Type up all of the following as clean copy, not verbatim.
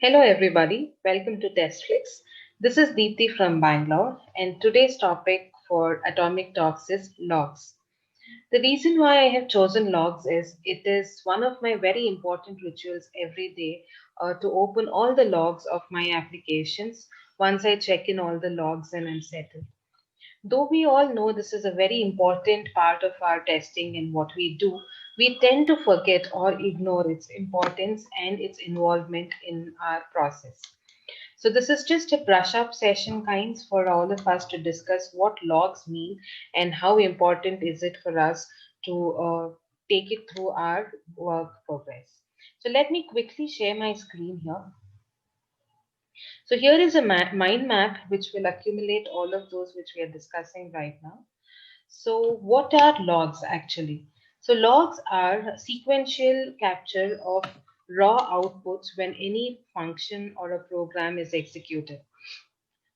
Hello, everybody. Welcome to TestFlix. This is Deepthi from Bangalore, and today's topic for Atomic Talks is logs. The reason why I have chosen logs is it is one of my very important rituals every day to open all the logs of my applications once I check in all the logs and I'm settled. Though we all know this is a very important part of our testing and what we do, we tend to forget or ignore its importance and its involvement in our process. So, this is just a brush up session, kinds, for all of us to discuss what logs mean and how important is it for us to take it through our work progress. So, let me quickly share my screen here. So here is a mind map which will accumulate all of those which we are discussing right now. So what are logs actually? So logs are sequential capture of raw outputs when any function or a program is executed.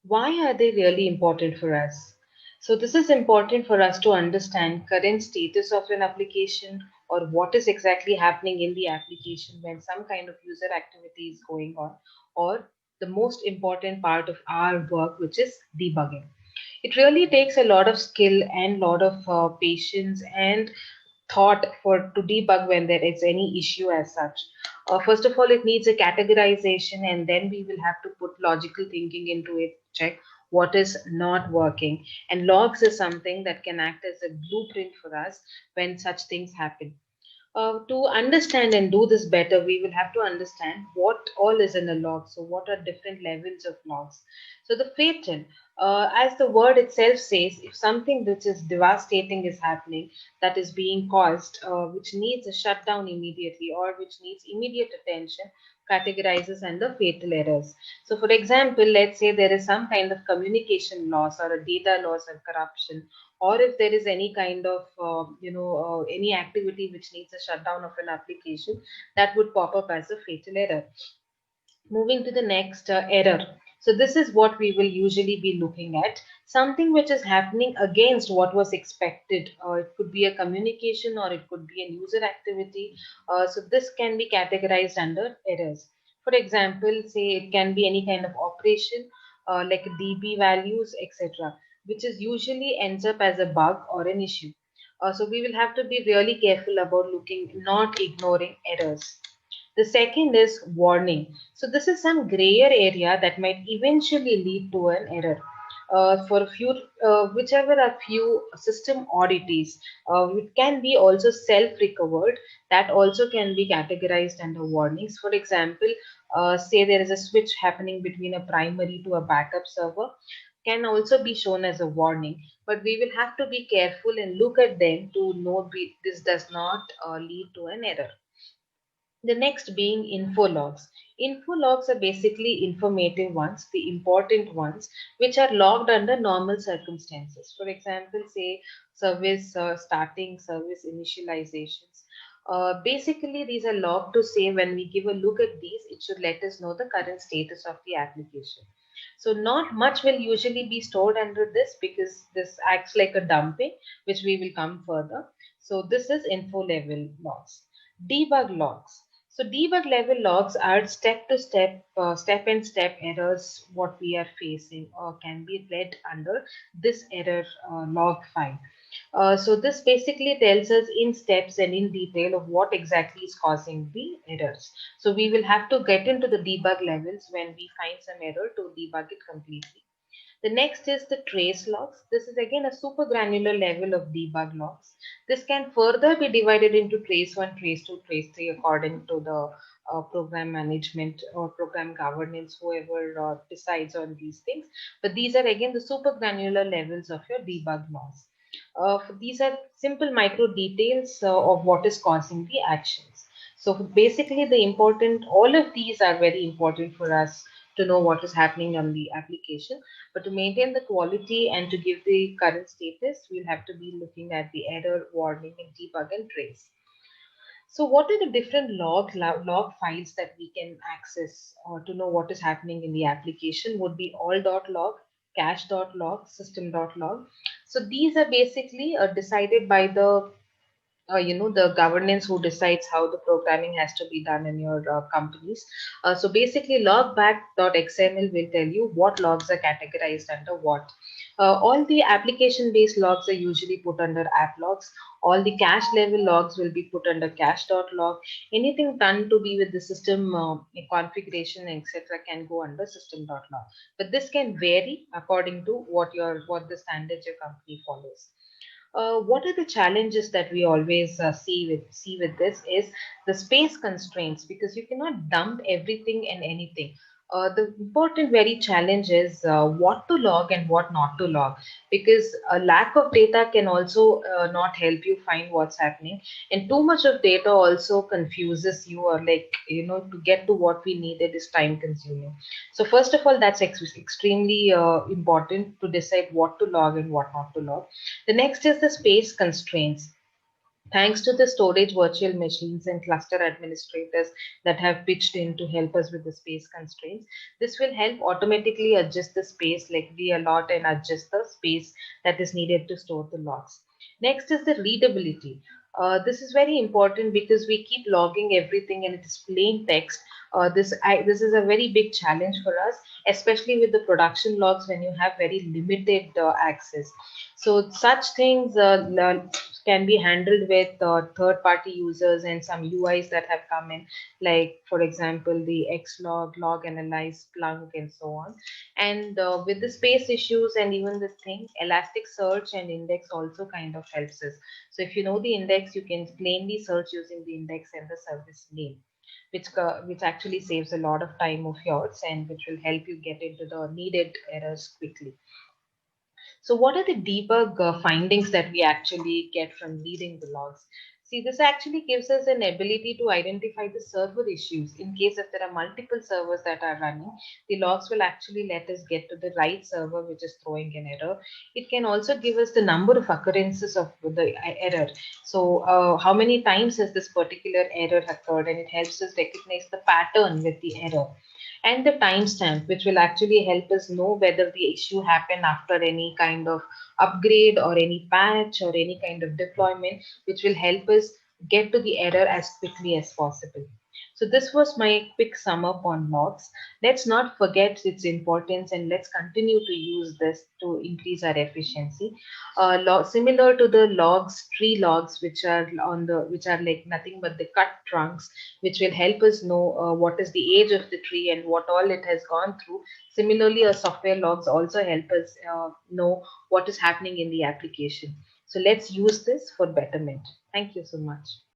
Why are they really important for us? So this is important for us to understand current status of an application or what is exactly happening in the application when some kind of user activity is going on, or the most important part of our work, which is debugging. It really takes a lot of skill and lot of patience and thought for to debug when there is any issue as such. First of all, it needs a categorization, and then we will have to put logical thinking into it, check what is not working. And logs is something that can act as a blueprint for us when such things happen. To understand and do this better, we will have to understand what all is in a log. So, what are different levels of logs? So, the fatal, as the word itself says, if something which is devastating is happening, that is being caused, which needs a shutdown immediately or which needs immediate attention, categorizes under fatal errors. So, for example, let's say there is some kind of communication loss or a data loss or corruption, or if there is any kind of any activity which needs a shutdown of an application, that would pop up as a fatal error. Moving to the next error. So this is what we will usually be looking at, something which is happening against what was expected. It could be a communication or it could be a user activity. So this can be categorized under errors. For example, say it can be any kind of operation like db values, etc., which is usually ends up as a bug or an issue. So we will have to be really careful about looking, not ignoring errors. The second is warning. So this is some grayer area that might eventually lead to an error. For a few, whichever are few system oddities, it can be also self-recovered. That also can be categorized under warnings. For example, say there is a switch happening between a primary to a backup server, can also be shown as a warning. But we will have to be careful and look at them to know this does not lead to an error. The next being info logs. Info logs are basically informative ones, the important ones, which are logged under normal circumstances. For example, say service starting, service initializations. Basically, these are logged to say when we give a look at these, it should let us know the current status of the application. So not much will usually be stored under this because this acts like a dumping, which we will come further. So this is info level logs. Debug logs. So debug level logs are step to step, step and step errors what we are facing or can be read under this error log file. So this basically tells us in steps and in detail of what exactly is causing the errors. So we will have to get into the debug levels when we find some error to debug it completely. The next is the trace logs. This is again a super granular level of debug logs. This can further be divided into trace 1, trace 2, trace 3 according to the program management or program governance, whoever decides on these things. But these are again the super granular levels of your debug logs. These are simple micro details of what is causing the actions. So basically the important, all of these are very important for us to know what is happening on the application. But to maintain the quality and to give the current status, we'll have to be looking at the error, warning, and debug and trace. So what are the different log files that we can access or to know what is happening in the application would be all.log, cache.log, system.log. So these are basically decided by the the governance who decides how the programming has to be done in your companies. So basically, logback.xml will tell you what logs are categorized under what. All the application-based logs are usually put under app logs. All the cache level logs will be put under cache.log. Anything done to be with the system configuration, etc., can go under system.log. But this can vary according to what the standards your company follows. What are the challenges that we always see with this is the space constraints, because you cannot dump everything and anything. The important very challenge is what to log and what not to log, because a lack of data can also not help you find what's happening, and too much of data also confuses you, or like to get to what we needed is time consuming. So first of all, that's extremely important to decide what to log and what not to log. The next is the space constraints. Thanks to the storage virtual machines and cluster administrators that have pitched in to help us with the space constraints, this will help automatically adjust the space, like reallot and adjust the space that is needed to store the logs. Next is the readability. This is very important because we keep logging everything and it is plain text. This is a very big challenge for us, especially with the production logs when you have very limited access. So such things can be handled with third-party users and some UIs that have come in, like for example the Xlog, Log Analyze, Splunk, and so on. And with the space issues and even the thing, Elasticsearch and index also kind of helps us. So if you know the index, you can plainly search using the index and the service name, which actually saves a lot of time of yours and which will help you get into the needed errors quickly. So, what are the debug findings that we actually get from reading the logs? See, this actually gives us an ability to identify the server issues. In case if there are multiple servers that are running, the logs will actually let us get to the right server which is throwing an error. It can also give us the number of occurrences of the error. So, how many times has this particular error occurred, and it helps us recognize the pattern with the error, and the timestamp, which will actually help us know whether the issue happened after any kind of upgrade or any patch or any kind of deployment, which will help us get to the error as quickly as possible. So this was my quick sum up on logs. Let's not forget its importance and let's continue to use this to increase our efficiency. Similar to the logs, tree logs, which are like nothing but the cut trunks, which will help us know what is the age of the tree and what all it has gone through. Similarly, our software logs also help us know what is happening in the application. So let's use this for betterment. Thank you so much.